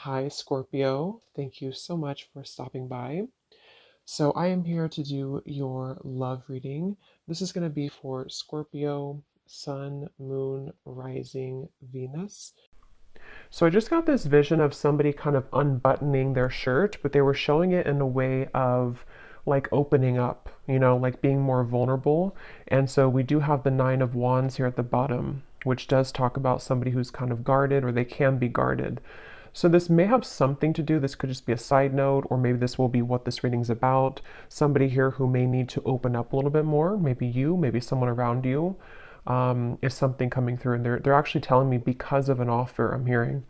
Hi, Scorpio. Thank you so much for stopping by. So, I am here to do your love reading. This is going to be for Scorpio, Sun, Moon, Rising, Venus. So, I just got this vision of somebody kind of unbuttoning their shirt, but they were showing it in a way of like opening up, like being more vulnerable. And so, we do have the Nine of Wands here at the bottom, which does talk about somebody who's kind of guarded or they can be guarded. So this may have something to do, this could just be a side note, or maybe this will be what this reading's about. Somebody here who may need to open up a little bit more, maybe you, maybe someone around you, is something coming through. And they're actually telling me because of an offer I'm hearing.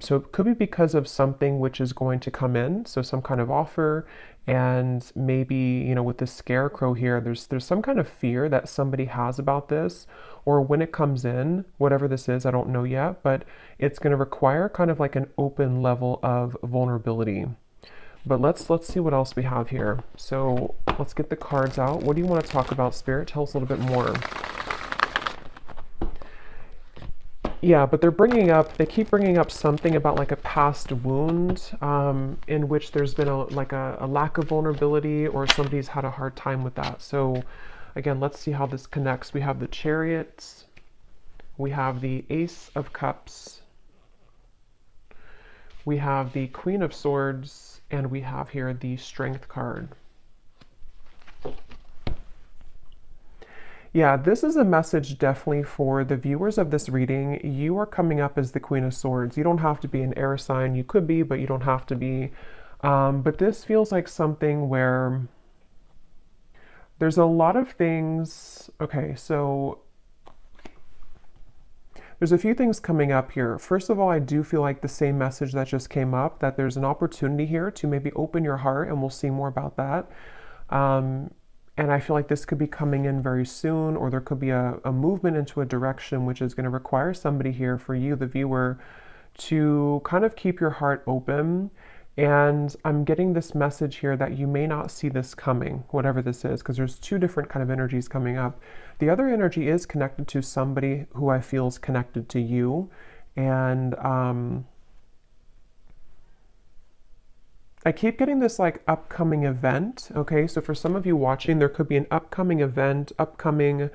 So it could be because of something which is going to come in, so some kind of offer, and maybe, with the scarecrow here, there's some kind of fear that somebody has about this, or when it comes in, whatever this is, I don't know yet, but it's going to require kind of like an open level of vulnerability. But let's see what else we have here. So let's get the cards out. What do you want to talk about, Spirit? Tell us a little bit more. Yeah, but they keep bringing up something about like a past wound, in which there's been a lack of vulnerability or somebody's had a hard time with that. So again, let's see how this connects. We have the Chariot, we have the Ace of Cups, we have the Queen of Swords, and we have here the Strength card. Yeah, this is a message definitely for the viewers of this reading. You are coming up as the Queen of Swords. You don't have to be an air sign. You could be, but you don't have to be. But this feels like something where there's a lot of things. Okay, so there's a few things coming up here. First of all, I do feel like the same message that just came up, that there's an opportunity here to maybe open your heart, and we'll see more about that. And I feel like this could be coming in very soon, or there could be a movement into a direction which is going to require somebody here, for you, the viewer, to kind of keep your heart open. And I'm getting this message here that you may not see this coming, whatever this is, because there's two different kind of energies coming up. The other energy is connected to somebody who I feel is connected to you. And I keep getting this like upcoming event. Okay, so for some of you watching, there could be an upcoming event, upcoming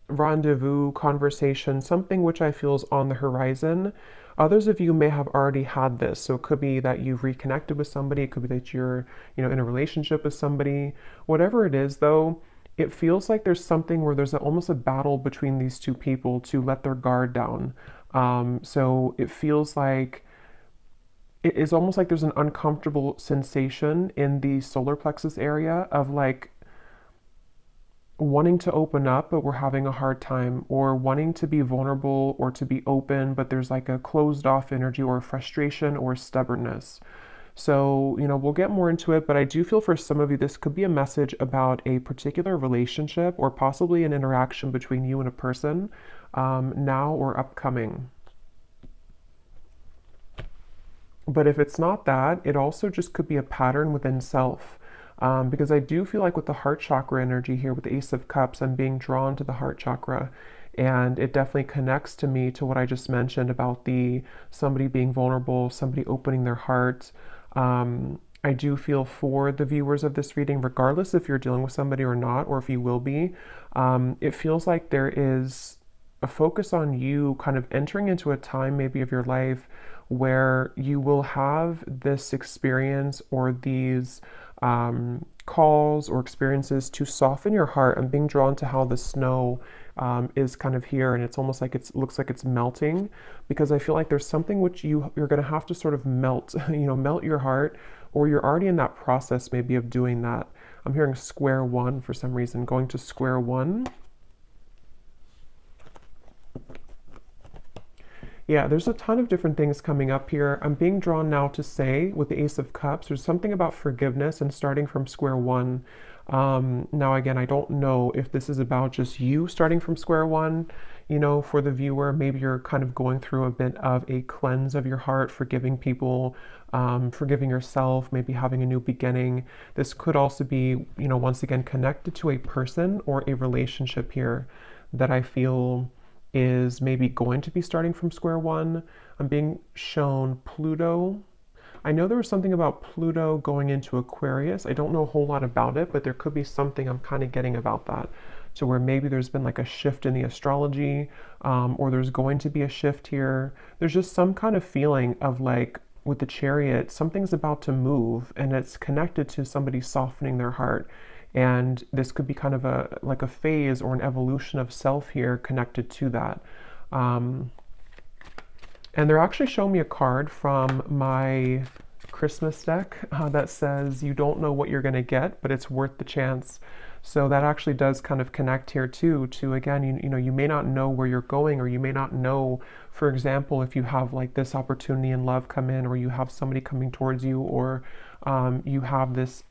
rendezvous, conversation, something which I feel is on the horizon. Others of you may have already had this. So it could be that you've reconnected with somebody. It could be that you're, in a relationship with somebody. Whatever it is, though, it feels like there's something where there's almost a battle between these two people to let their guard down. So it feels like it is almost like there's an uncomfortable sensation in the solar plexus area of like wanting to open up, but we're having a hard time, or wanting to be vulnerable or to be open, but there's like a closed off energy or frustration or stubbornness. So, we'll get more into it, but I do feel for some of you, this could be a message about a particular relationship or possibly an interaction between you and a person, now or upcoming. But if it's not that, it also just could be a pattern within self. Because I do feel like with the heart chakra energy here, with the Ace of Cups, I'm being drawn to the heart chakra. And it definitely connects to me to what I just mentioned about the somebody being vulnerable, somebody opening their heart. I do feel for the viewers of this reading, regardless if you're dealing with somebody or not, or if you will be, it feels like there is a focus on you kind of entering into a time maybe of your life where you will have this experience or these calls or experiences to soften your heart. I'm being drawn to how the snow is kind of here, and it's almost like it looks like it's melting, because I feel like there's something which you're going to have to sort of melt, melt your heart, or you're already in that process maybe of doing that. I'm hearing square one for some reason, going to square one. Yeah, there's a ton of different things coming up here. I'm being drawn now to say, with the Ace of Cups, there's something about forgiveness and starting from square one. Now, again, I don't know if this is about just you starting from square one, for the viewer. Maybe you're kind of going through a bit of a cleanse of your heart, forgiving people, forgiving yourself, maybe having a new beginning. This could also be, once again, connected to a person or a relationship here that I feel is maybe going to be starting from square one. I'm being shown Pluto. I know there was something about Pluto going into Aquarius. I don't know a whole lot about it, but there could be something I'm kind of getting about that. So where maybe there's been like a shift in the astrology, or there's going to be a shift here. There's just some kind of feeling of like with the Chariot, something's about to move, and it's connected to somebody softening their heart. And this could be kind of a like a phase or an evolution of self here connected to that. Um, and they're actually showing me a card from my Christmas deck that says you don't know what you're going to get, but it's worth the chance. So that actually does kind of connect here too to again, you know, you may not know where you're going, or you may not know, for example, if you have like this opportunity in love come in, or you have somebody coming towards you, or you have this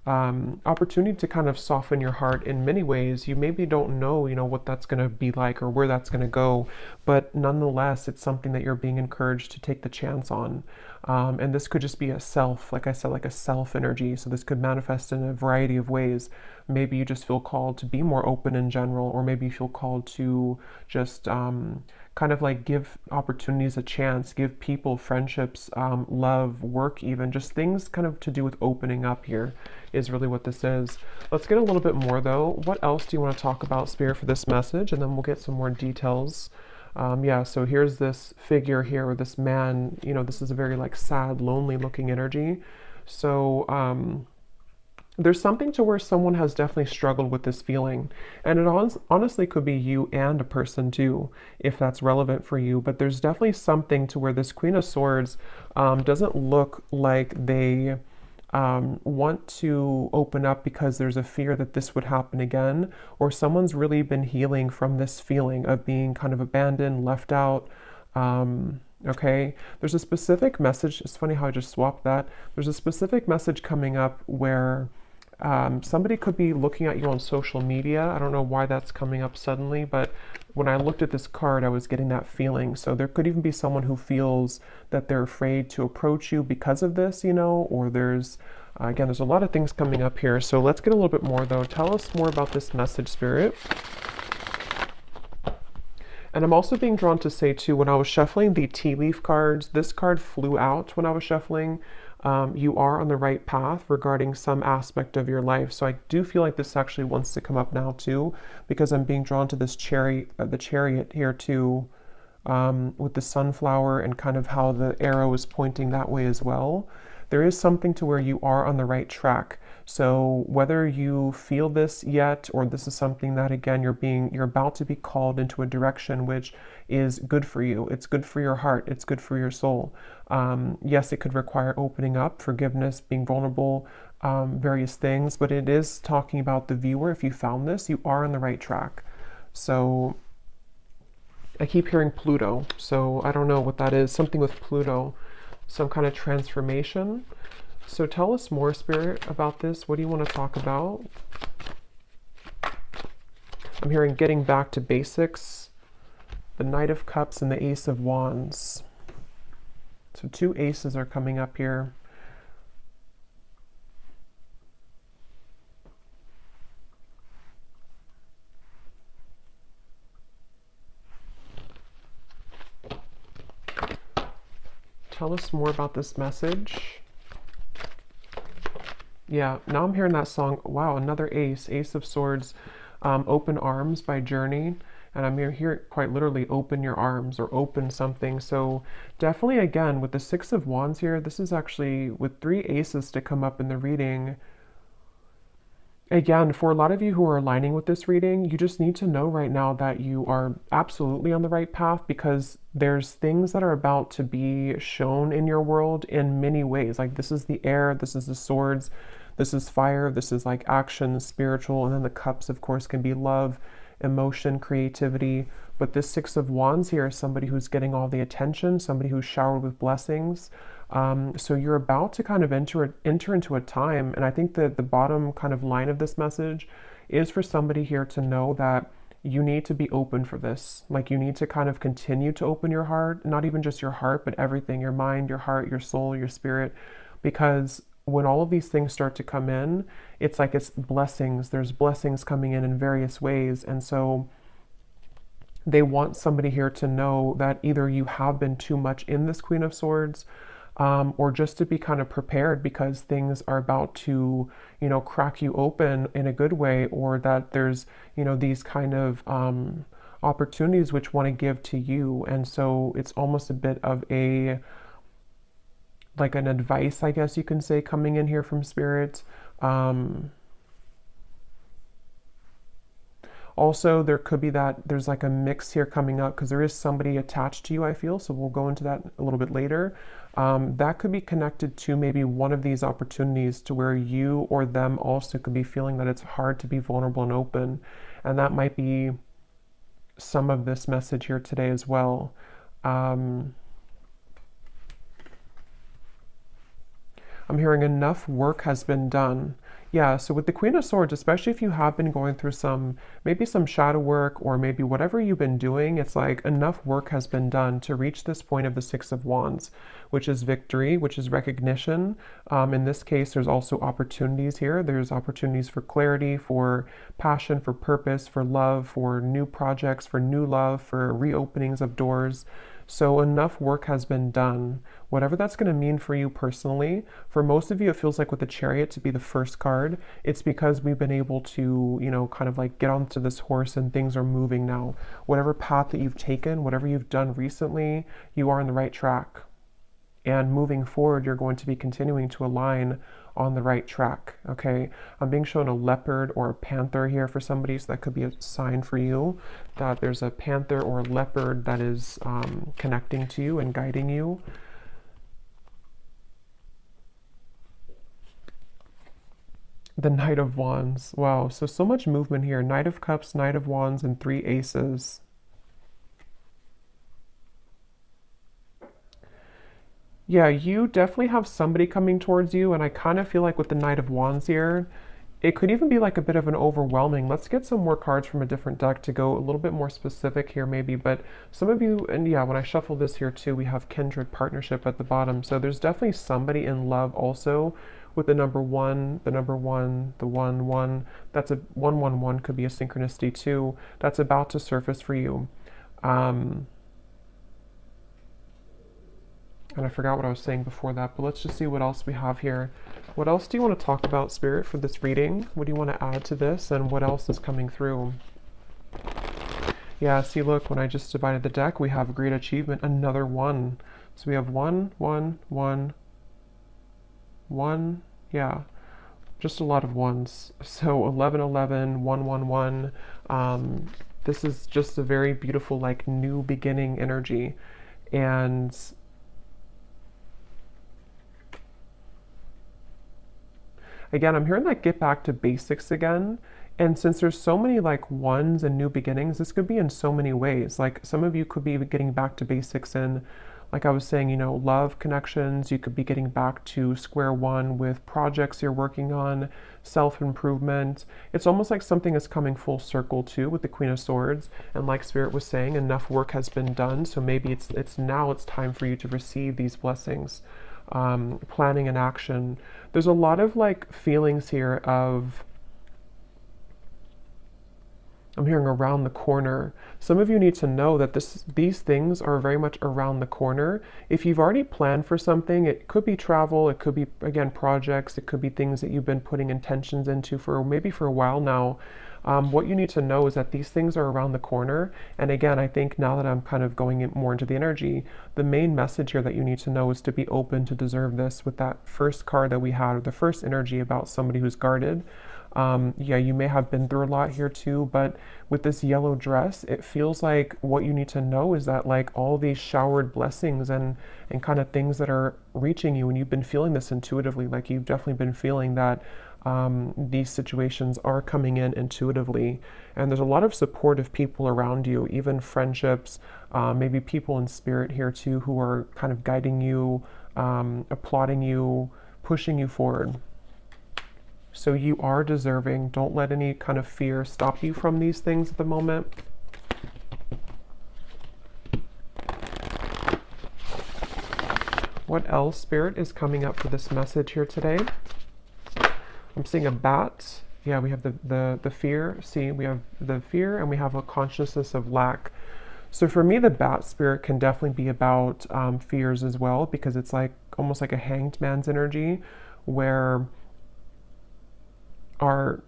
opportunity to kind of soften your heart in many ways. You maybe don't know, you know, what that's going to be like or where that's going to go, but nonetheless, it's something that you're being encouraged to take the chance on. And this could just be a self, like I said, like a self energy. So this could manifest in a variety of ways. Maybe you just feel called to be more open in general, or maybe you feel called to just kind of like give opportunities a chance, give people friendships, love, work, even just things kind of to do with opening up here is really what this is. Let's get a little bit more though. What else do you want to talk about, Spirit, for this message? And then we'll get some more details. Yeah, so here's this figure here, or this man, you know, this is a very like sad, lonely looking energy. So, there's something to where someone has definitely struggled with this feeling. And it honestly could be you and a person too, if that's relevant for you. But there's definitely something to where this Queen of Swords doesn't look like they want to open up because there's a fear that this would happen again, or someone's really been healing from this feeling of being kind of abandoned, left out. Okay, there's a specific message. It's funny how I just swapped that. There's a specific message coming up where somebody could be looking at you on social media. I don't know why that's coming up suddenly, but when I looked at this card, I was getting that feeling. So there could even be someone who feels that they're afraid to approach you because of this, you know, or there's, again, there's a lot of things coming up here. So let's get a little bit more though. Tell us more about this message, Spirit. And I'm also being drawn to say too, when I was shuffling the tea leaf cards, this card flew out when I was shuffling. You are on the right path regarding some aspect of your life. So I do feel like this actually wants to come up now too, because I'm being drawn to this chariot, the chariot here too, with the sunflower and kind of how the arrow is pointing that way as well. There is something to where you are on the right track. So whether you feel this yet, or this is something that again you're about to be called into a direction which is good for you. It's good for your heart. It's good for your soul. Yes, it could require opening up, forgiveness, being vulnerable, various things, but it is talking about the viewer. If you found this, you are on the right track. So I keep hearing Pluto. So I don't know what that is. Something with Pluto, some kind of transformation. So tell us more, Spirit, about this. What do you want to talk about? I'm hearing getting back to basics, the Knight of Cups and the Ace of Wands. So two aces are coming up here. Tell us more about this message. Yeah, now I'm hearing that song. Wow, another ace, Ace of Swords, Open Arms by Journey. And I'm here quite literally open your arms or open something. So definitely again, with the Six of Wands here, this is actually with three aces to come up in the reading. Again, for a lot of you who are aligning with this reading, you just need to know right now that you are absolutely on the right path, because there's things that are about to be shown in your world in many ways. Like this is the air, this is the swords, this is fire, this is like action, spiritual, and then the cups, of course, can be love, emotion, creativity. But this Six of Wands here is somebody who's getting all the attention, somebody who's showered with blessings. So you're about to kind of enter into a time, and I think that the bottom kind of line of this message is for somebody here to know that you need to be open for this. Like you need to kind of continue to open your heart, not even just your heart, but everything, your mind, your heart, your soul, your spirit, because when all of these things start to come in, it's like it's blessings. There's blessings coming in various ways. And so They want somebody here to know that either you have been too much in this Queen of Swords, or just to be kind of prepared because things are about to, crack you open in a good way, or that there's, these kind of opportunities which want to give to you. And so it's almost a bit of like an advice, I guess you can say, coming in here from Spirit. Also, there could be that there's like a mix here coming up because there is somebody attached to you, I feel. So we'll go into that a little bit later. That could be connected to maybe one of these opportunities to where you or them also could be feeling that it's hard to be vulnerable and open. And that might be some of this message here today as well. I'm hearing enough work has been done. Yeah, so with the Queen of Swords, especially if you have been going through maybe some shadow work, or maybe whatever you've been doing, it's like enough work has been done to reach this point of the Six of Wands, which is victory, which is recognition. In this case, there's also opportunities here. There's opportunities for clarity, for passion, for purpose, for love, for new projects, for new love, for reopenings of doors. So enough work has been done. Whatever that's going to mean for you personally. For most of you, it feels like with the Chariot to be the first card, it's because we've been able to, kind of like get onto this horse and things are moving now. Whatever path that you've taken, whatever you've done recently, you are on the right track. And moving forward, you're going to be continuing to align on the right track, okay? I'm being shown a leopard or a panther here for somebody, so that could be a sign for you that there's a panther or a leopard that is connecting to you and guiding you. The Knight of Wands. Wow, so much movement here. Knight of Cups, Knight of Wands, and 3 aces. Yeah, you definitely have somebody coming towards you, and I kind of feel like with the Knight of Wands here, it could even be like a bit of an overwhelming. Let's get some more cards from a different deck to go a little bit more specific here maybe, but some of you, and yeah, when I shuffle this here too, we have kindred partnership at the bottom. So there's definitely somebody in love also with the number 1, the 1, 1. That's a 111 could be a synchronicity too. That's about to surface for you. And I forgot what I was saying before that, but let's just see what else we have here. What else do you want to talk about, Spirit, for this reading? What do you want to add to this, and what else is coming through? Yeah, see, look, when I just divided the deck, we have a great achievement, another 1. So we have 1, 1, 1, 1, yeah, just a lot of 1s. So 11, 11, 1, 1, 1. This is just a very beautiful, like, new beginning energy. And again, I'm hearing like get back to basics again. And since there's so many like 1s and new beginnings, this could be in so many ways. Like some of you could be getting back to basics in, like I was saying, love connections. You could be getting back to square one with projects you're working on, self-improvement. It's almost like something is coming full circle too with the Queen of Swords. And like Spirit was saying, enough work has been done. So maybe it's time for you to receive these blessings. Planning and action. There's a lot of like feelings here of, I'm hearing around the corner. Some of you need to know that these things are very much around the corner. If you've already planned for something, it could be travel, it could be, again, projects, it could be things that you've been putting intentions into for maybe for a while now. What you need to know is that these things are around the corner. And again, I think now that I'm kind of going more into the energy, the main message here that you need to know is to be open to deserve this with that first card that we had, or the first energy about somebody who's guarded. Yeah, you may have been through a lot here too, but with this yellow dress, it feels like what you need to know is that like all these showered blessings and kind of things that are reaching you, and you've been feeling this intuitively, like you've definitely been feeling that these situations are coming in intuitively, and there's a lot of supportive people around you, even friendships, maybe people in spirit here too, who are kind of guiding you, applauding you, pushing you forward. So you are deserving. Don't let any kind of fear stop you from these things at the moment. What else, Spirit, is coming up for this message here today? I'm seeing a bat. Yeah, we have the fear. See, we have the fear and we have a consciousness of lack. So for me, the bat spirit can definitely be about fears as well, because it's like almost like a hanged man's energy, where our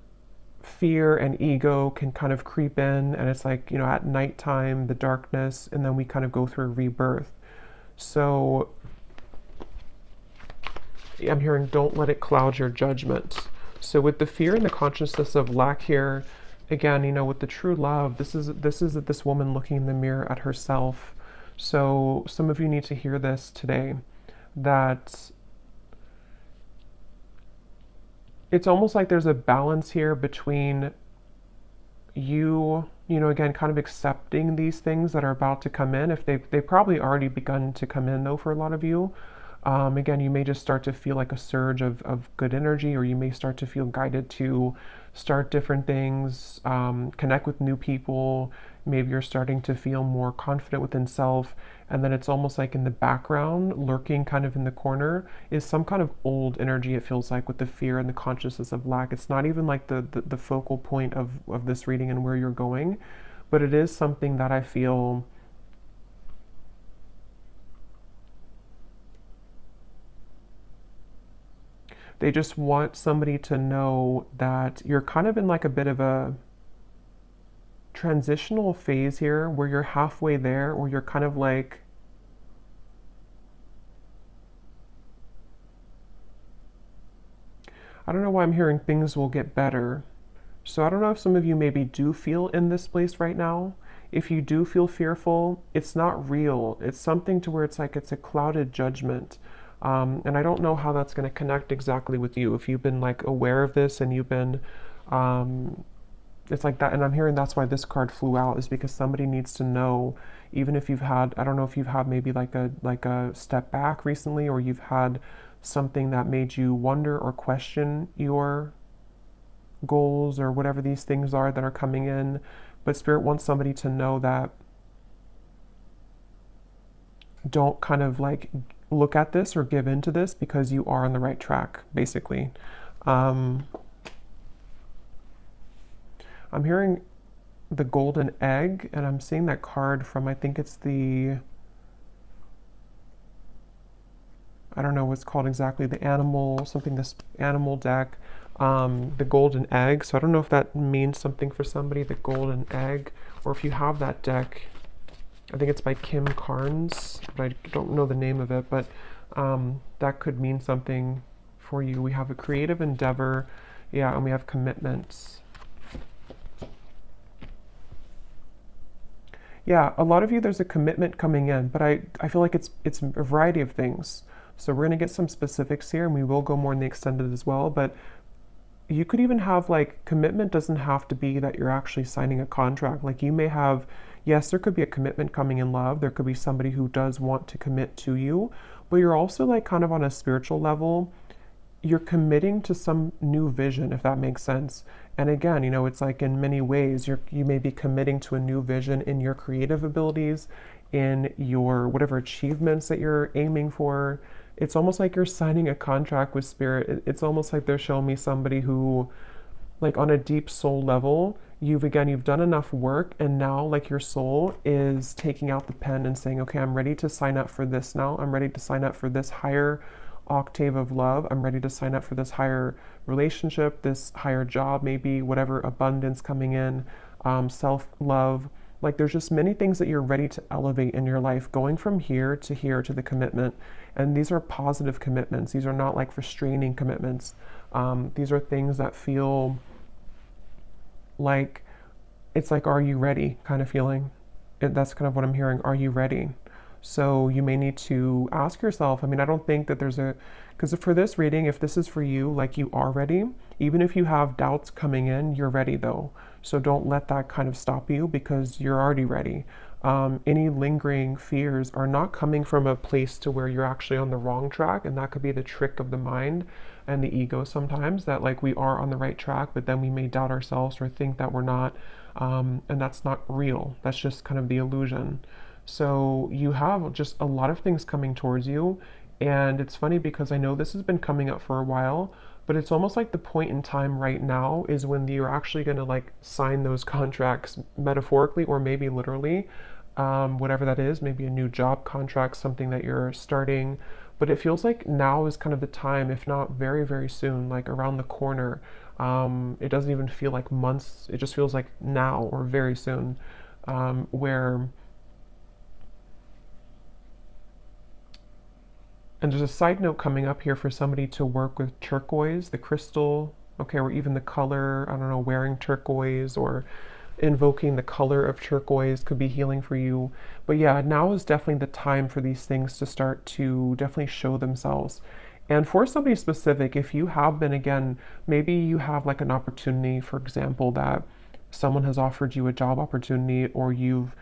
fear and ego can kind of creep in, and it's like, you know, at nighttime, the darkness, and then we kind of go through a rebirth. So I'm hearing, don't let it cloud your judgment. So with the fear and the consciousness of lack here, again, you know, with the true love, this is this woman looking in the mirror at herself. So some of you need to hear this today, that it's almost like there's a balance here between you know, again, kind of accepting these things that are about to come in. If they probably already begun to come in though for a lot of you. Again, you may just start to feel like a surge of good energy, or you may start to feel guided to start different things, connect with new people. Maybe you're starting to feel more confident within self. And then it's almost like in the background, lurking kind of in the corner, is some kind of old energy, it feels like, with the fear and the consciousness of lack. It's not even like the focal point of this reading and where you're going, but it is something that I feel they just want somebody to know that you're kind of in like a bit of a transitional phase here, where you're halfway there, or you're kind of like, I don't know why I'm hearing things will get better. So I don't know if some of you maybe do feel in this place right now. If you do feel fearful, it's not real. It's something to where it's like it's a clouded judgment. And I don't know how that's going to connect exactly with you. If you've been like aware of this and you've been, it's like that. And I'm hearing that's why this card flew out, is because somebody needs to know, even if you've had, I don't know if you've had maybe like a step back recently, or you've had something that made you wonder or question your goals or whatever these things are that are coming in. But Spirit wants somebody to know that don't kind of like look at this or give into this, because you are on the right track, basically. I'm hearing the golden egg, and I'm seeing that card from, I think it's the, I don't know what's called exactly, the animal, something, this animal deck, the golden egg. So I don't know if that means something for somebody, the golden egg, or if you have that deck. I think it's by Kim Carnes, but I don't know the name of it, but that could mean something for you. We have a creative endeavor, yeah, and we have commitments. Yeah, a lot of you, there's a commitment coming in, but I feel like it's a variety of things. So we're going to get some specifics here, and we will go more in the extended as well, but you could even have, like, commitment doesn't have to be that you're actually signing a contract. Like, you may have, yes, there could be a commitment coming in love. There could be somebody who does want to commit to you, but you're also like kind of on a spiritual level, you're committing to some new vision, if that makes sense. And again, you know, it's like in many ways, you may be committing to a new vision in your creative abilities, in your whatever achievements that you're aiming for. It's almost like you're signing a contract with Spirit. It's almost like they're showing me somebody who, like on a deep soul level, you've done enough work, and now like your soul is taking out the pen and saying, okay, I'm ready to sign up for this now. I'm ready to sign up for this higher octave of love. I'm ready to sign up for this higher relationship, this higher job, maybe whatever abundance coming in, self-love. Like there's just many things that you're ready to elevate in your life, going from here to the commitment. And these are positive commitments. These are not like restraining commitments. These are things that feel like, it's like, are you ready kind of feeling. That's kind of what I'm hearing. Are you ready? So you may need to ask yourself, I mean, I don't think that there's a, because for this reading, if this is for you, like you are ready, even if you have doubts coming in, you're ready though. So don't let that kind of stop you, because you're already ready. Any lingering fears are not coming from a place to where you're actually on the wrong track. And that could be the trick of the mind and the ego sometimes, that like we are on the right track, but then we may doubt ourselves or think that we're not. And that's not real. That's just kind of the illusion. So you have just a lot of things coming towards you. And it's funny because I know this has been coming up for a while, but it's almost like the point in time right now is when you're actually going to like sign those contracts, metaphorically or maybe literally. whatever that is, maybe a new job contract, something that you're starting. But it feels like now is kind of the time, if not very, very soon, like around the corner. It doesn't even feel like months, it just feels like now or very soon, where, and there's a side note coming up here for somebody to work with turquoise, the crystal, okay, or even the color, I don't know, wearing turquoise or invoking the color of turquoise could be healing for you. But yeah, now is definitely the time for these things to start to definitely show themselves. And for somebody specific, if you have been, again, maybe you have like an opportunity, for example, that someone has offered you a job opportunity, or you've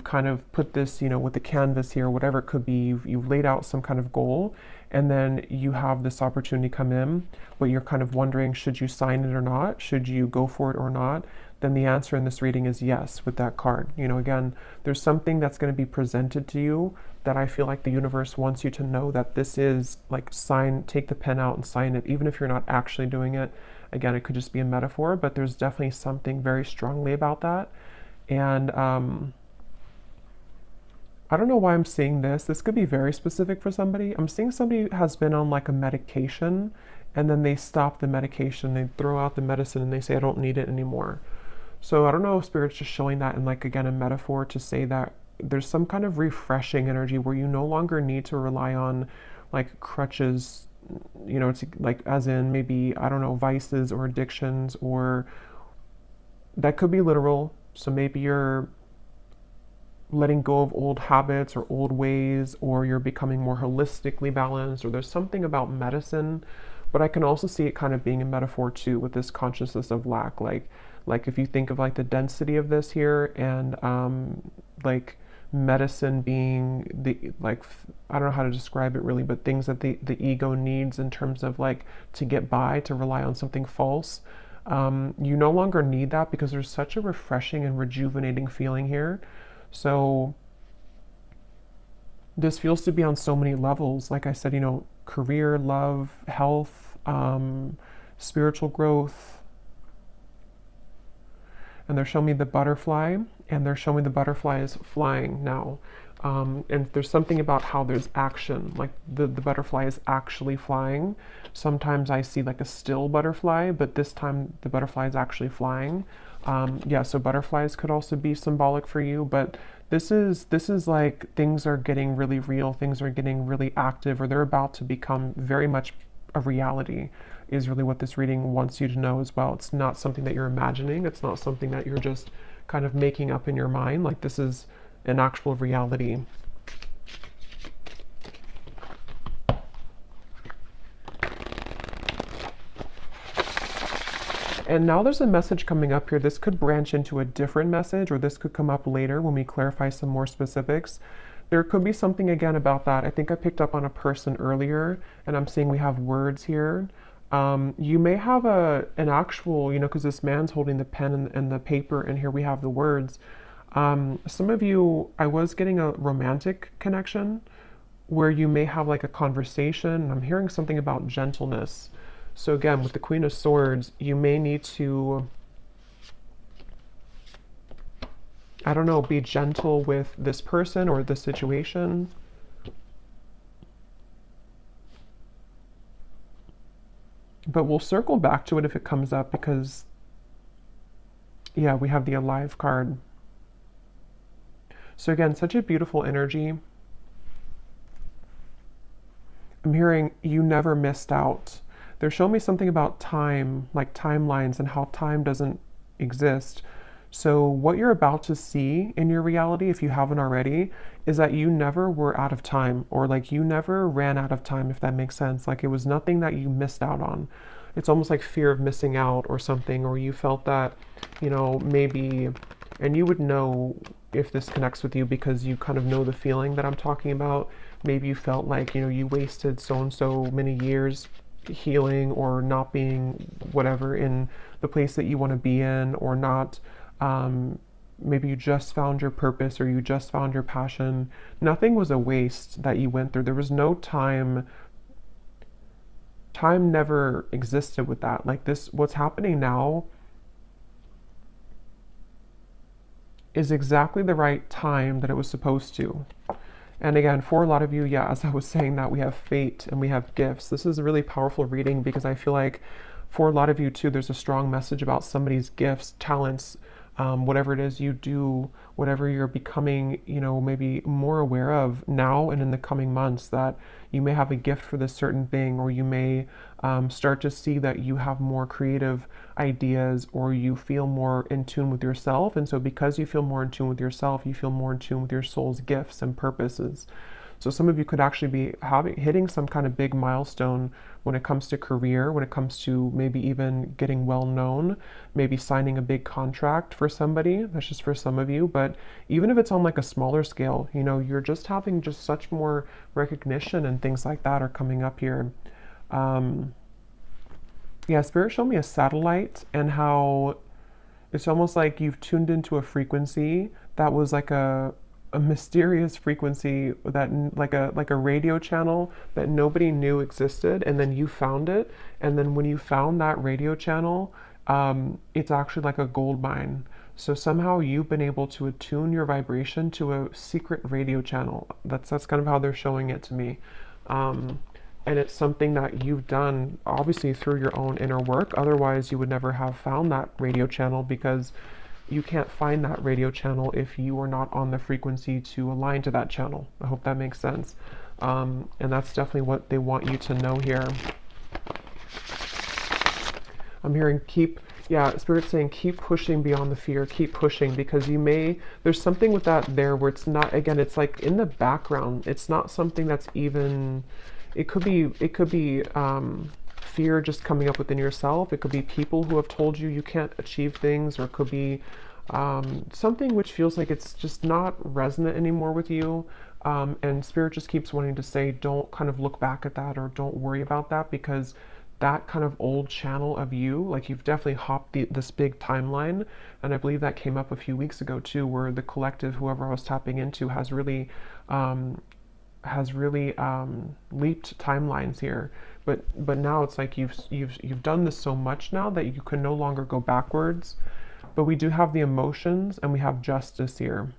kind of put this, with the canvas here, whatever it could be, you've laid out some kind of goal, and then you have this opportunity come in, but you're kind of wondering, should you sign it or not? Should you go for it or not? Then the answer in this reading is yes with that card. Again, there's something that's going to be presented to you that I feel like the universe wants you to know that this is like take the pen out and sign it, even if you're not actually doing it. Again, it could just be a metaphor, but there's definitely something very strongly about that. And I don't know why I'm seeing this. This could be very specific for somebody. I'm seeing somebody has been on like a medication, and then they stop the medication, they throw out the medicine, and they say, I don't need it anymore. So I don't know if Spirit's just showing that in like, again, a metaphor to say that there's some kind of refreshing energy where you no longer need to rely on like crutches, it's like as in maybe, I don't know, vices or addictions, or that could be literal. So maybe you're letting go of old habits or old ways, or you're becoming more holistically balanced, or there's something about medicine. But I can also see it kind of being a metaphor too, with this consciousness of lack. Like if you think of like the density of this here, and like medicine being the, like, I don't know how to describe it really, but things that the ego needs in terms of like to get by, to rely on something false. You no longer need that, because there's such a refreshing and rejuvenating feeling here. So this feels to be on so many levels. Like I said, career, love, health, spiritual growth. And they're showing me the butterfly, and they're showing me the butterfly is flying now. And there's something about how there's action, like the butterfly is actually flying. Sometimes I see like a still butterfly, but this time the butterfly is actually flying. Yeah, so butterflies could also be symbolic for you, but this is like things are getting really real, things are getting really active, or they're about to become very much a reality, is really what this reading wants you to know as well. It's not something that you're imagining, it's not something that you're just kind of making up in your mind. Like, this is an actual reality. And now there's a message coming up here. This could branch into a different message, or this could come up later when we clarify some more specifics. There could be something again about that. I think I picked up on a person earlier, and I'm seeing we have words here. You may have an actual, because this man's holding the pen and the paper, and here we have the words. Some of you, I was getting a romantic connection where you may have like a conversation. I'm hearing something about gentleness. So again, with the Queen of Swords, you may need to, I don't know, be gentle with this person or this situation. But we'll circle back to it if it comes up, because, yeah, we have the Alive card. So again, such a beautiful energy. I'm hearing you never missed out. They're showing me something about time, like timelines, and how time doesn't exist. So what you're about to see in your reality, if you haven't already, is that you never were out of time, or like you never ran out of time, if that makes sense. Like, it was nothing that you missed out on. It's almost like fear of missing out or something, or you felt that, maybe, and you would know if this connects with you because you kind of know the feeling that I'm talking about. Maybe you felt like, you wasted so and so many years healing, or not being whatever in the place that you want to be in, or not. Maybe you just found your purpose, or you just found your passion. Nothing was a waste that you went through. There was no time. Time never existed with that. Like, this, what's happening now is exactly the right time that it was supposed to. And again, for a lot of you, yeah, as I was saying, that we have fate and we have gifts. This is a really powerful reading because I feel like for a lot of you too, there's a strong message about somebody's gifts, talents, whatever it is you do, whatever you're becoming, maybe more aware of now and in the coming months, that you may have a gift for this certain thing, or you may start to see that you have more creative ideas, or you feel more in tune with yourself. And so because you feel more in tune with yourself, you feel more in tune with your soul's gifts and purposes. So some of you could actually be hitting some kind of big milestone when it comes to career, when it comes to maybe even getting well known, maybe signing a big contract for somebody. That's just for some of you. But even if it's on like a smaller scale, you're just having just such more recognition and things like that are coming up here. Yeah, Spirit showed me a satellite and how it's almost like you've tuned into a frequency that was like a mysterious frequency, that like a radio channel that nobody knew existed, and then you found it. And then when you found that radio channel, it's actually like a gold mine. So somehow you've been able to attune your vibration to a secret radio channel. That's kind of how they're showing it to me. And it's something that you've done obviously through your own inner work. Otherwise, you would never have found that radio channel, because you can't find that radio channel if you are not on the frequency to align to that channel. I hope that makes sense. And that's definitely what they want you to know here. I'm hearing Spirit's saying keep pushing beyond the fear, keep pushing, because there's something with that there where it's not, again, it's like in the background. It's not something that's even, it could be fear just coming up within yourself. It could be people who have told you you can't achieve things, or it could be something which feels like it's just not resonant anymore with you. And Spirit just keeps wanting to say, don't kind of look back at that, or don't worry about that, because that kind of old channel of you, like you've definitely hopped this big timeline. And I believe that came up a few weeks ago too, where the collective, whoever I was tapping into, has really leaped timelines here. But now it's like you've done this so much now that you can no longer go backwards. But we do have the emotions and we have justice here.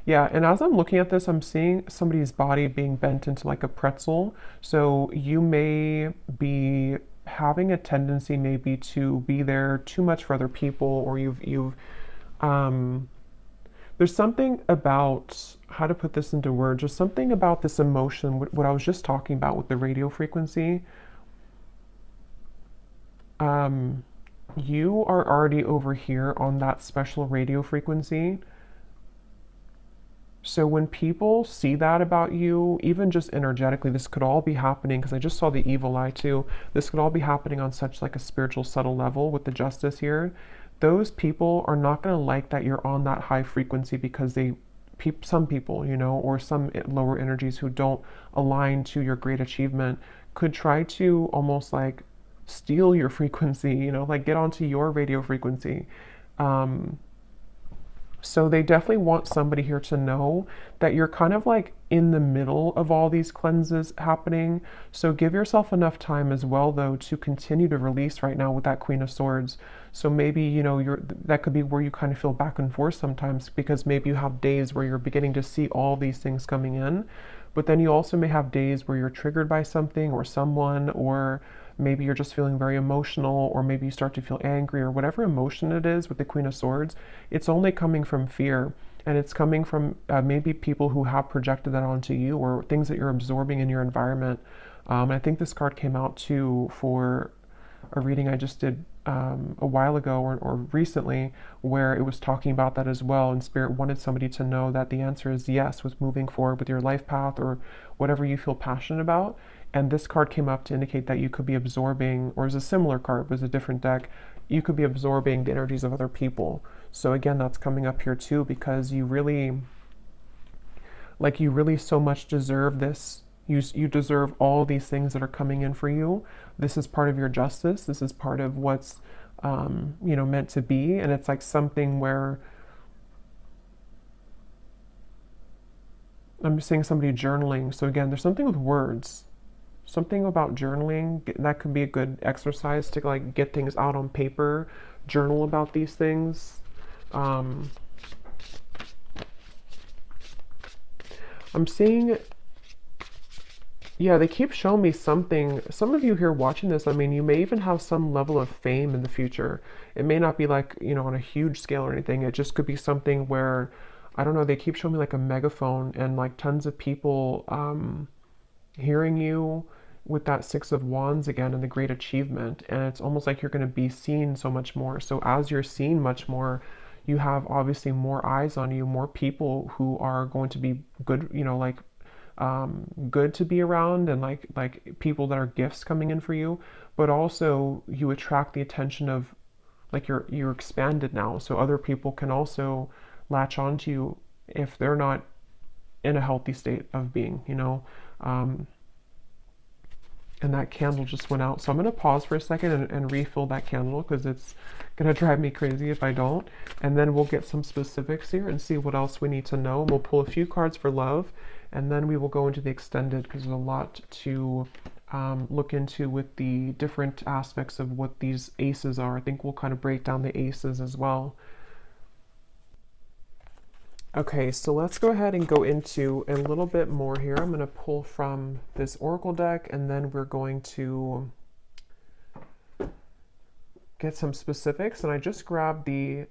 Yeah, and as I'm looking at this, I'm seeing somebody's body being bent into like a pretzel. So you may be having a tendency maybe to be there too much for other people, or there's something about, how to put this into words, there's something about this emotion, what I was just talking about with the radio frequency. You are already over here on that special radio frequency. So when people see that about you, even just energetically, this could all be happening, because I just saw the evil eye too. This could all be happening on such like a spiritual subtle level with the justice here. Those people are not going to like that you're on that high frequency, because some people, or some lower energies who don't align to your great achievement could try to almost like steal your frequency, like get onto your radio frequency. So they definitely want somebody here to know that you're kind of like in the middle of all these cleanses happening. So give yourself enough time as well, though, to continue to release right now with that Queen of Swords. So maybe, that could be where you kind of feel back and forth sometimes, because maybe you have days where you're beginning to see all these things coming in. But then you also may have days where you're triggered by something or someone, or maybe you're just feeling very emotional, or maybe you start to feel angry, or whatever emotion it is with the Queen of Swords. It's only coming from fear, and it's coming from maybe people who have projected that onto you, or things that you're absorbing in your environment. And I think this card came out too for a reading I just did a while ago, or recently, where it was talking about that as well. And Spirit wanted somebody to know that the answer is yes with moving forward with your life path, or whatever you feel passionate about. And this card came up to indicate that you could be absorbing, or is a similar card, it was a different deck, you could be absorbing the energies of other people. So again, that's coming up here too, because you really so much deserve this. You deserve all these things that are coming in for you. This is part of your justice. This is part of what's, meant to be. And it's like something where I'm seeing somebody journaling. So again, there's something with words. something about journaling. That could be a good exercise to like get things out on paper, journal about these things. um, I'm seeing, yeah, they keep showing me something. Some of you here watching this, I mean, you may even have some level of fame in the future. It may not be like, on a huge scale or anything. It just could be something where, I don't know, they keep showing me like a megaphone and like tons of people hearing you with that Six of Wands again and the great achievement. And it's almost like you're going to be seen so much more. So as you're seen much more, you have obviously more eyes on you, more people who are going to be good, like good to be around, and like people that are gifts coming in for you. But also you attract the attention of, like, you're expanded now, so other people can also latch onto you if they're not in a healthy state of being. um, and that candle just went out. So I'm going to pause for a second and refill that candle because it's going to drive me crazy if I don't. And then we'll get some specifics here and see what else we need to know. We'll pull a few cards for love, and then we will go into the extended because there's a lot to look into with the different aspects of what these aces are. I think we'll kind of break down the aces as well. Okay, so let's go ahead and go into a little bit more here. I'm going to pull from this oracle deck, and then we're going to get some specifics. And I just grabbed the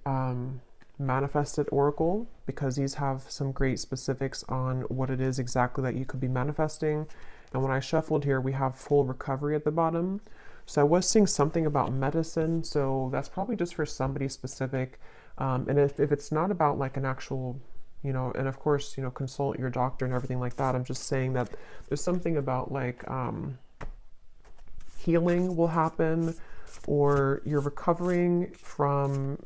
manifested oracle because these have some great specifics on what it is exactly that you could be manifesting. And when I shuffled here, we have full recovery at the bottom. So I was seeing something about medicine, so that's probably just for somebody specific. And if it's not about like an actual, and of course, consult your doctor and everything like that. I'm just saying that there's something about like healing will happen, or you're recovering from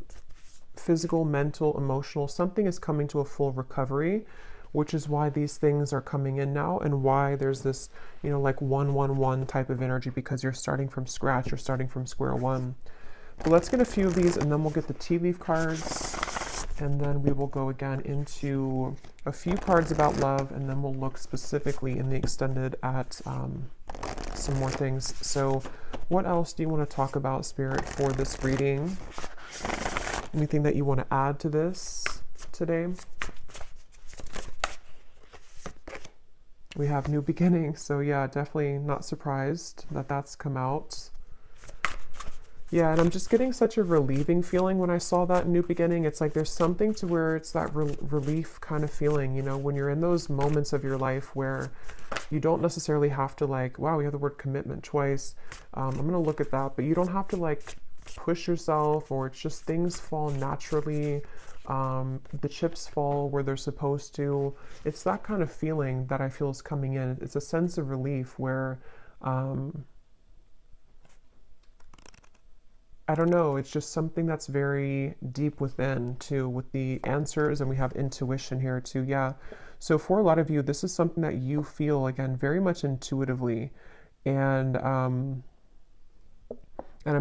physical, mental, emotional. Something is coming to a full recovery, which is why these things are coming in now, and why there's this, like 111 type of energy, because you're starting from scratch, you're starting from square one. So let's get a few of these, and then we'll get the tea leaf cards, and then we will go again into a few cards about love, and then we'll look specifically in the extended at some more things. So what else do you want to talk about, Spirit, for this reading? Anything that you want to add to this today? We have new beginnings, so yeah, definitely not surprised that that's come out. Yeah, and I'm just getting such a relieving feeling when I saw that new beginning. It's like there's something to where it's that relief kind of feeling, when you're in those moments of your life where you don't necessarily have to, like, wow, we have the word commitment twice. I'm going to look at that, but you don't have to like push yourself, or it's just things fall naturally. The chips fall where they're supposed to. It's that kind of feeling that I feel is coming in. It's a sense of relief where, I don't know, it's just something that's very deep within too, with the answers, and we have intuition here too. Yeah. So for a lot of you, this is something that you feel, again, very much intuitively. And I'm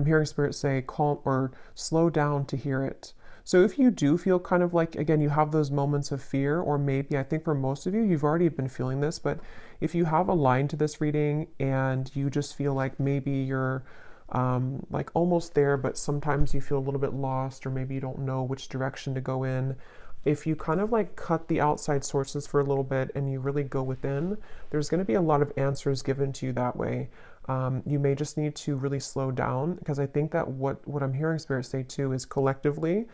hearing Spirit say calm or slow down to hear it. So if you do feel kind of like, again, you have those moments of fear, or maybe, I think for most of you, you've already been feeling this, but if you have a line to this reading and you just feel like maybe you're like almost there, but sometimes you feel a little bit lost, or maybe you don't know which direction to go in. If you kind of like cut the outside sources for a little bit and you really go within, there's going to be a lot of answers given to you that way. You may just need to really slow down, because I think that what I'm hearing Spirit say too is collectively,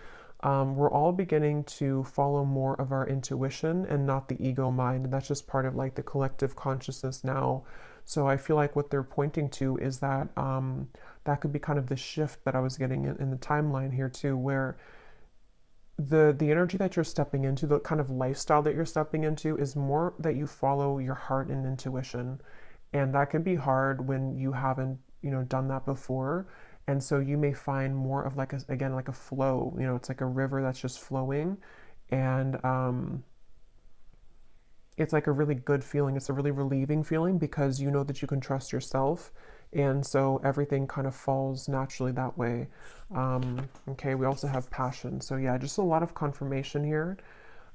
we're all beginning to follow more of our intuition and not the ego mind. And that's just part of like the collective consciousness now. So I feel like what they're pointing to is that that could be kind of the shift that I was getting in the timeline here too, where the energy that you're stepping into, the kind of lifestyle that you're stepping into, is more that you follow your heart and intuition. And that can be hard when you haven't, done that before. And so you may find more of like again, like a flow, it's like a river that's just flowing. And it's like a really good feeling. It's a really relieving feeling, because you know that you can trust yourself. And so everything kind of falls naturally that way. Okay, we also have passion. So yeah, just a lot of confirmation here.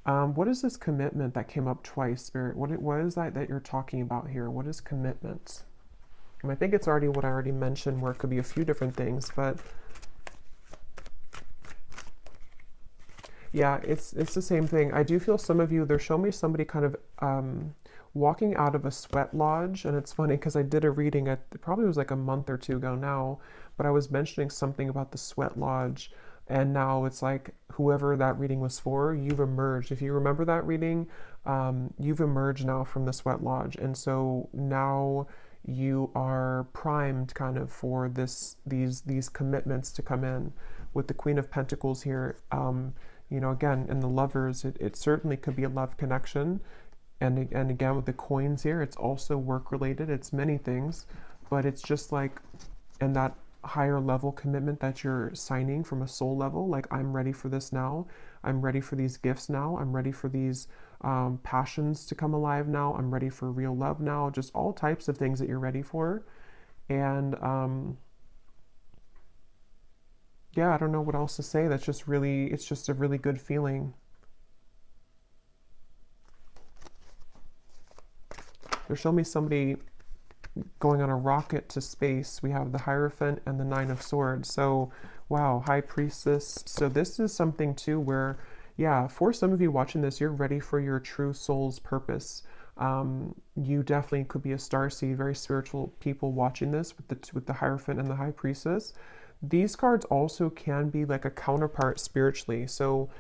What is this commitment that came up twice, Spirit? What is that you're talking about here? What is commitment? And I think it's already what I already mentioned, where it could be a few different things, but yeah, it's the same thing. I do feel some of you, they're showing me somebody kind of walking out of a sweat lodge. And it's funny because I did a reading, it probably was like a month or two ago now, but I was mentioning something about the sweat lodge. And now it's like whoever that reading was for, you've emerged. If you remember that reading, you've emerged now from the sweat lodge. And so now you are primed kind of for these commitments to come in with the Queen of Pentacles here. You know, again, in the lovers, it certainly could be a love connection. And again, with the coins here, it's also work related. It's many things, but it's just like in that higher level commitment that you're signing from a soul level. Like, I'm ready for this now. I'm ready for these gifts now. I'm ready for these passions to come alive now. I'm ready for real love now. Just all types of things that you're ready for. And yeah, I don't know what else to say. That's just really, it's just a really good feeling. They're showing me somebody going on a rocket to space. We have the Hierophant and the Nine of Swords. So, wow, High Priestess. So this is something too where, yeah, for some of you watching this, you're ready for your true soul's purpose. You definitely could be a starseed, very spiritual people watching this with the Hierophant and the High Priestess. These cards also can be like a counterpart spiritually. So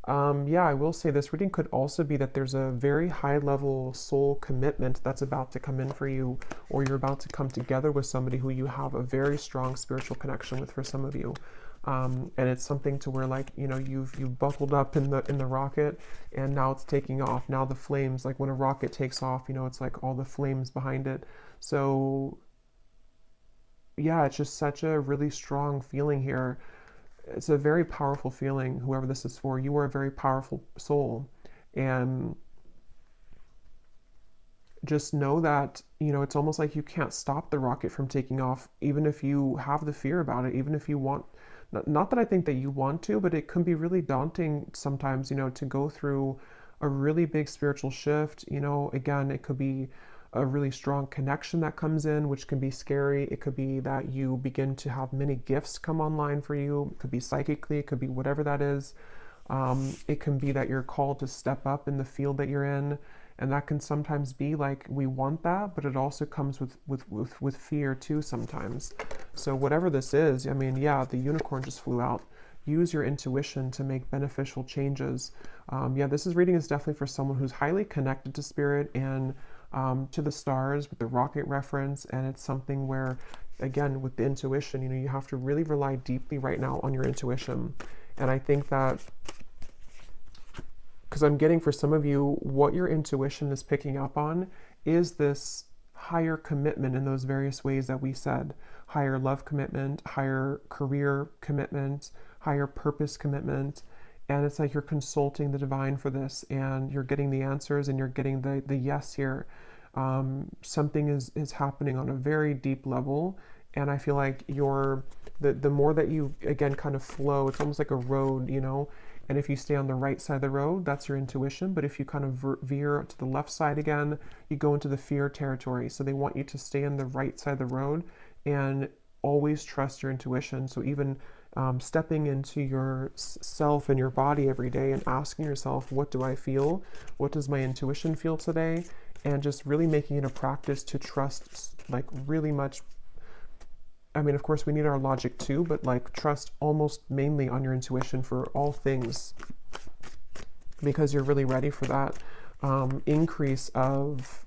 yeah, I will say this reading could also be that there's a very high level soul commitment that's about to come in for you, or you're about to come together with somebody who you have a very strong spiritual connection with for some of you. And it's something to where, like, you know, you've buckled up in the rocket, and now it's taking off. Now the flames, like when a rocket takes off, you know, it's like all the flames behind it. So yeah, it's just such a really strong feeling here. It's a very powerful feeling, whoever this is for. You are a very powerful soul. And just know that, you know, it's almost like you can't stop the rocket from taking off, even if you have the fear about it, even if you want, not that I think that you want to, but it can be really daunting sometimes, you know, to go through a really big spiritual shift. You know, again, it could be a really strong connection that comes in, which can be scary. It could be that you begin to have many gifts come online for you. It could be psychically, it could be whatever that is. It can be that you're called to step up in the field that you're in. And that can sometimes be like, we want that, but it also comes with fear too sometimes. So whatever this is, I mean, yeah, the unicorn just flew out. Use your intuition to make beneficial changes. Yeah, this reading is definitely for someone who's highly connected to spirit and to the stars with the rocket reference. And it's something where, again, with the intuition, you know, you have to really rely deeply right now on your intuition. And I think that, because I'm getting for some of you, what your intuition is picking up on is this higher commitment in those various ways that we said. Higher love commitment, higher career commitment, higher purpose commitment. And it's like you're consulting the divine for this, and you're getting the answers, and you're getting the yes here. Something is happening on a very deep level. And I feel like the more that you, again, kind of flow, it's almost like a road, you know. And if you stay on the right side of the road, that's your intuition. But if you kind of veer to the left side again, you go into the fear territory. So they want you to stay on the right side of the road and always trust your intuition. So even stepping into your self and your body every day and asking yourself, what do I feel? What does my intuition feel today? And just really making it a practice to trust, like, really much. I mean, of course, we need our logic too, but like, trust almost mainly on your intuition for all things, because you're really ready for that increase of,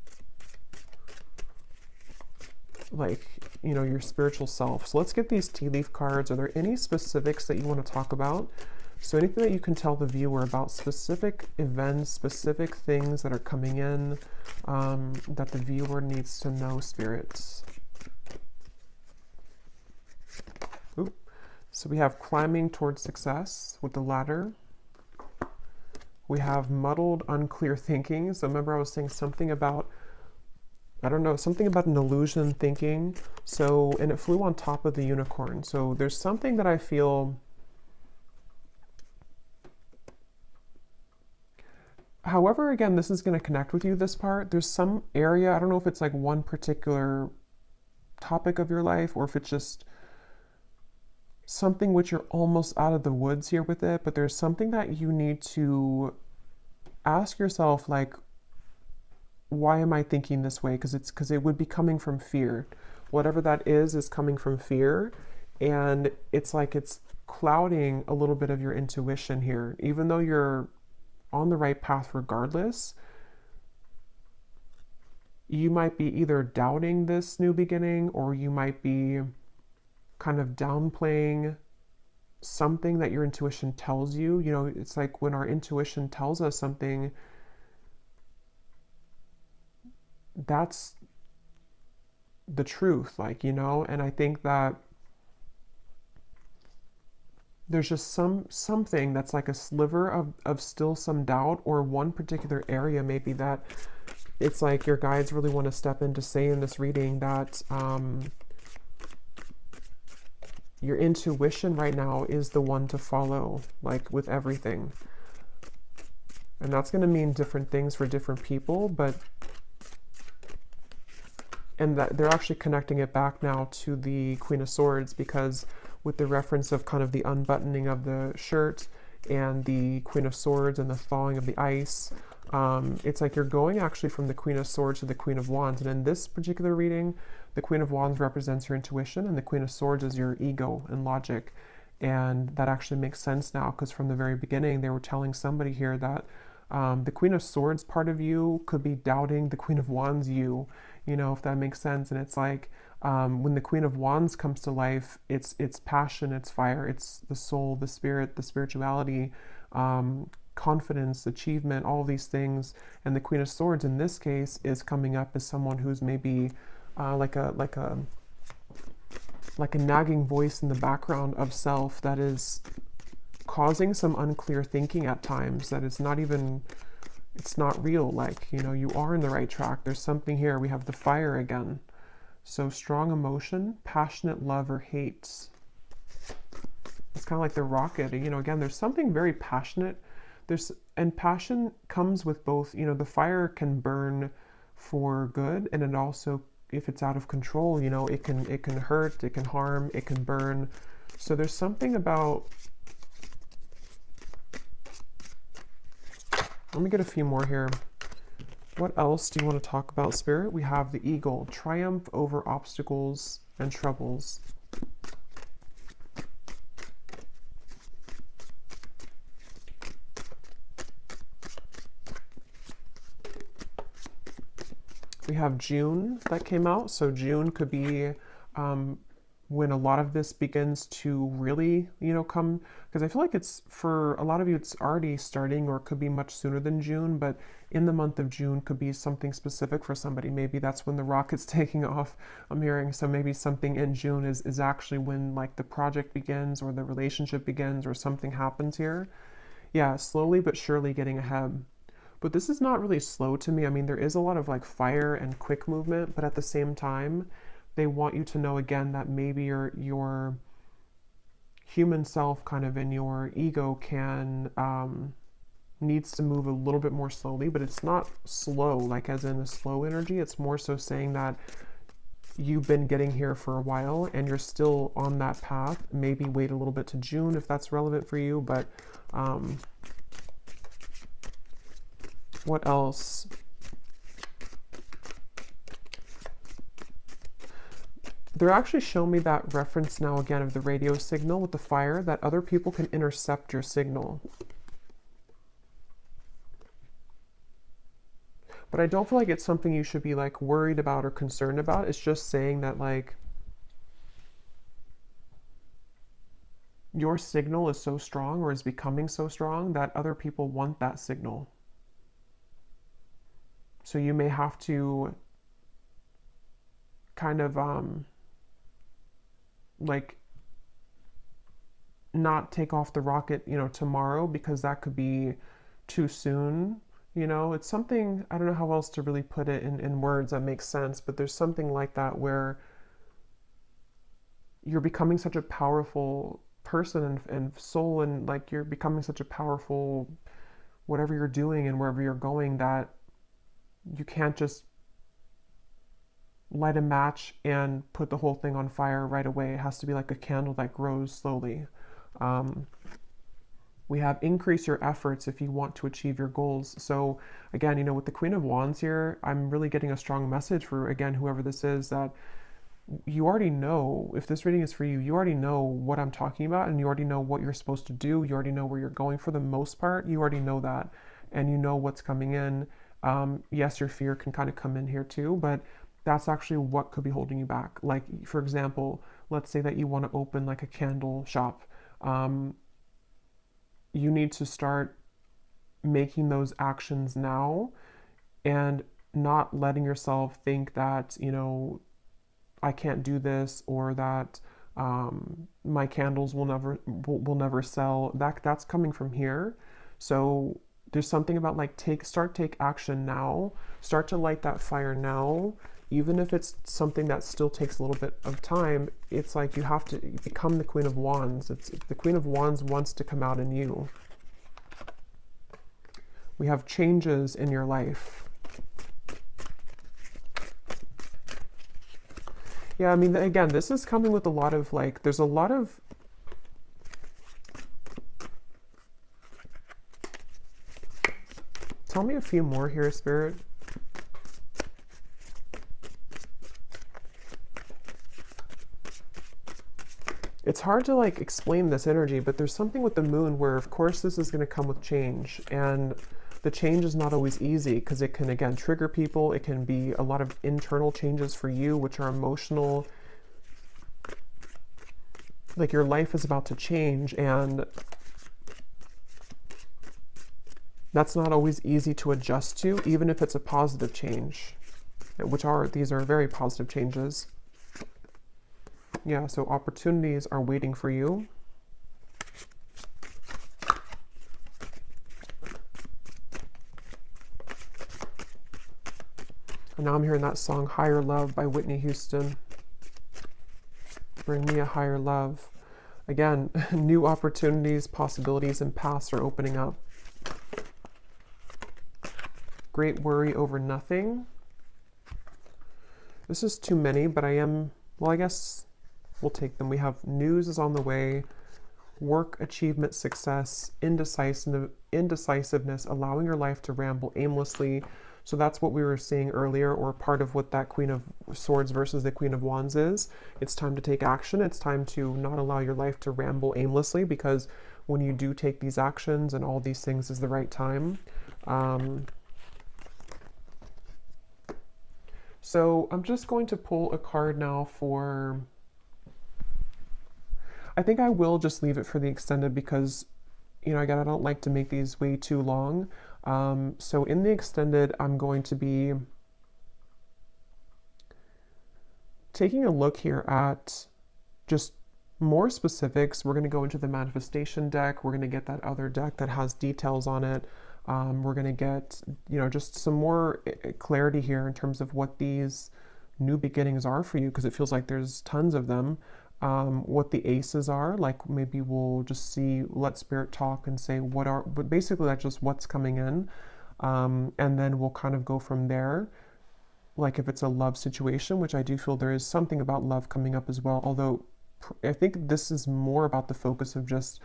like, you know, your spiritual self. So let's get these tea leaf cards. Are there any specifics that you want to talk about? So anything that you can tell the viewer about specific events, specific things that are coming in that the viewer needs to know, spirits. Ooh. So we have climbing towards success with the ladder. We have muddled, unclear thinking. So remember I was saying something about, I don't know, something about an illusion thinking. So, and it flew on top of the unicorn. So there's something that I feel, however, again, this is going to connect with you, this part. There's some area, I don't know if it's like one particular topic of your life, or if it's just something which you're almost out of the woods here with it, but there's something that you need to ask yourself, like, why am I thinking this way? Because it would be coming from fear. Whatever that is coming from fear, and it's like it's clouding a little bit of your intuition here. Even though you're on the right path regardless, you might be either doubting this new beginning, or you might be kind of downplaying something that your intuition tells you. You know, it's like when our intuition tells us something, that's the truth, like, you know. And I think that there's just something that's like a sliver of still some doubt, or one particular area maybe that it's like your guides really want to step in to say in this reading that your intuition right now is the one to follow, like with everything. And that's going to mean different things for different people, but and that they're actually connecting it back now to the Queen of Swords, because with the reference of kind of the unbuttoning of the shirt and the Queen of Swords and the thawing of the ice, it's like you're going actually from the Queen of Swords to the Queen of Wands. And in this particular reading, the Queen of Wands represents your intuition, and the Queen of Swords is your ego and logic. And that actually makes sense now, because from the very beginning, they were telling somebody here that the Queen of Swords part of you could be doubting the Queen of Wands you know, if that makes sense. And it's like when the Queen of Wands comes to life, it's passion, it's fire, it's the soul, the spirit, the spirituality, confidence, achievement, all these things. And the Queen of Swords in this case is coming up as someone who's maybe like a nagging voice in the background of self that is causing some unclear thinking at times, that is not even, it's not real. Like, you know, you are in the right track. There's something here. We have the fire again. So strong emotion, passionate love or hate. It's kind of like the rocket. You know, again, there's something very passionate. And passion comes with both, you know, the fire can burn for good, and it also, if it's out of control, you know, it can hurt, it can harm, it can burn. So there's something about, let me get a few more here. What else do you want to talk about, Spirit? We have the eagle, triumph over obstacles and troubles. We have June that came out. So June could be when a lot of this begins to really, you know, come, because I feel like it's, for a lot of you, it's already starting, or it could be much sooner than June, but in the month of June could be something specific for somebody. Maybe that's when the rocket's taking off, I'm hearing. So maybe something in June is actually when like the project begins, or the relationship begins, or something happens here. Yeah, slowly but surely getting ahead. But this is not really slow to me. I mean, there is a lot of like fire and quick movement, but at the same time, they want you to know again that maybe your human self, kind of, in your ego, can needs to move a little bit more slowly. But it's not slow, like as in a slow energy. It's more so saying that you've been getting here for a while and you're still on that path. Maybe wait a little bit to June if that's relevant for you. But what else? They're actually showing me that reference now again of the radio signal with the fire, that other people can intercept your signal. But I don't feel like it's something you should be like worried about or concerned about. It's just saying that like your signal is so strong, or is becoming so strong, that other people want that signal. So you may have to kind of like not take off the rocket, you know, tomorrow, because that could be too soon. You know, it's something, I don't know how else to really put it in words that makes sense, but there's something like that where you're becoming such a powerful person and soul, and like you're becoming such a powerful whatever you're doing and wherever you're going, that you can't just light a match and put the whole thing on fire right away. It has to be like a candle that grows slowly. Um, we have increase your efforts if you want to achieve your goals. So again, with the Queen of Wands here, I'm really getting a strong message for, again, whoever this is, that you already know, if this reading is for you, you already know what I'm talking about, and you already know what you're supposed to do. You already know where you're going for the most part. You already know that, and you know what's coming in. Yes, your fear can kind of come in here too, but that's actually what could be holding you back. Like, for example, let's say that you want to open like a candle shop. Um, you need to start making those actions now and not letting yourself think that, I can't do this, or that my candles will never sell. That's coming from here. So there's something about like take action now. Start to light that fire now. Even if it's something that still takes a little bit of time, it's like you have to become the Queen of Wands. It's the Queen of Wands wants to come out in you. We have changes in your life. Yeah, I mean, again, this is coming with a lot of like, there's a lot of, tell me a few more here, Spirit. It's hard to like explain this energy, but there's something with the moon where, of course, this is going to come with change. And the change is not always easy because it can, again, trigger people. It can be a lot of internal changes for you, which are emotional. Like your life is about to change, and that's not always easy to adjust to, even if it's a positive change, these are very positive changes. Yeah, so opportunities are waiting for you. And now I'm hearing that song, Higher Love by Whitney Houston. Bring me a higher love. Again, new opportunities, possibilities, and paths are opening up. Great worry over nothing. This is too many, but I guess we'll take them. We have news is on the way, work, achievement, success, indecisiveness, allowing your life to ramble aimlessly. So that's what we were seeing earlier, or part of what that Queen of Swords versus the Queen of Wands is. It's time to take action. It's time to not allow your life to ramble aimlessly, because when you do take these actions and all these things is the right time. So I'm just going to pull a card now for, I think I will just leave it for the extended because, again, I don't like to make these way too long. So in the extended, I'm going to be taking a look here at just more specifics. We're going to go into the manifestation deck. We're going to get that other deck that has details on it. We're going to get, just some more clarity here in terms of what these new beginnings are for you, because it feels like there's tons of them. What the aces are, like maybe we'll just let Spirit talk and say but basically that's just what's coming in. And then we'll kind of go from there. Like if it's a love situation, which I do feel there is something about love coming up as well. Although I think this is more about the focus of just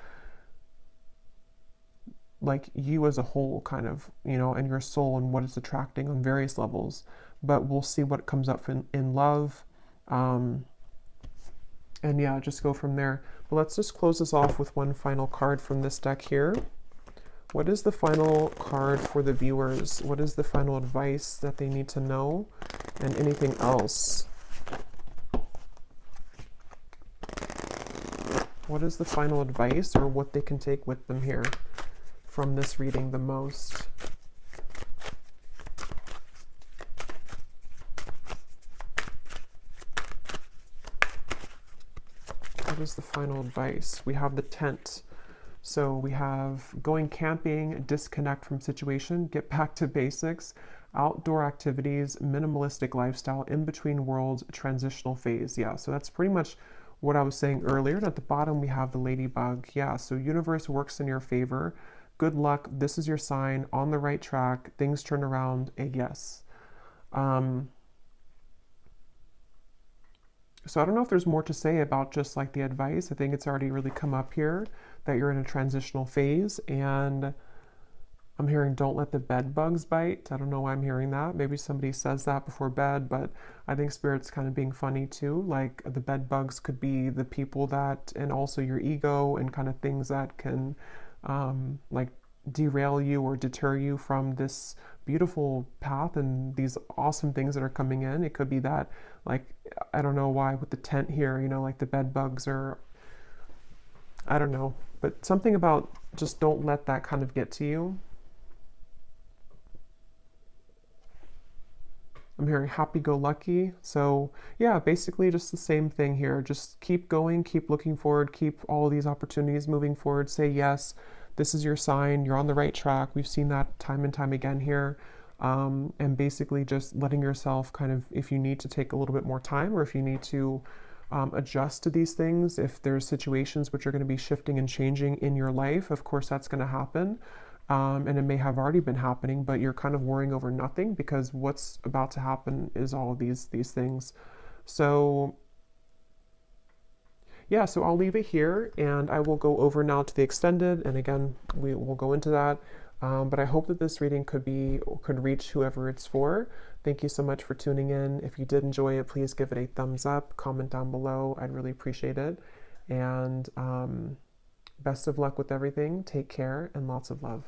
like you as a whole, kind of, and your soul and what it's attracting on various levels. But we'll see what comes up in love. And yeah, just go from there. But let's just close this off with one final card from this deck here. What is the final card for the viewers? What is the final advice that they need to know? And anything else? What is the final advice, or what they can take with them here from this reading the most? What is the final advice? We have the tent. So we have going camping, disconnect from situation, get back to basics, outdoor activities, minimalistic lifestyle, in between worlds, transitional phase. Yeah, so that's pretty much what I was saying earlier. And at the bottom, we have the ladybug. Yeah, so universe works in your favor. Good luck. This is your sign. On the right track. Things turn around. A yes. So I don't know if there's more to say about just like the advice. I think it's already really come up here that you're in a transitional phase, and I'm hearing don't let the bed bugs bite. I don't know why I'm hearing that. Maybe somebody says that before bed, but I think Spirit's kind of being funny too. Like the bed bugs could be the people that, and also your ego and kind of things that can like derail you or deter you from this beautiful path and these awesome things that are coming in. It could be that, like, I don't know why with the tent here, like the bed bugs or I don't know, but something about just don't let that kind of get to you. I'm hearing happy go lucky. So, yeah, basically just the same thing here. Just keep going, keep looking forward, keep all these opportunities moving forward. Say yes, this is your sign, you're on the right track. We've seen that time and time again here. And basically just letting yourself kind of, if you need to take a little bit more time or if you need to adjust to these things, if there's situations which are going to be shifting and changing in your life, of course that's going to happen. And it may have already been happening, but you're kind of worrying over nothing because what's about to happen is all of these things. So yeah, so I'll leave it here and I will go over now to the extended, and again we will go into that. But I hope that this reading could reach whoever it's for. Thank you so much for tuning in. If you did enjoy it, please give it a thumbs up, comment down below. I'd really appreciate it. And best of luck with everything. Take care and lots of love.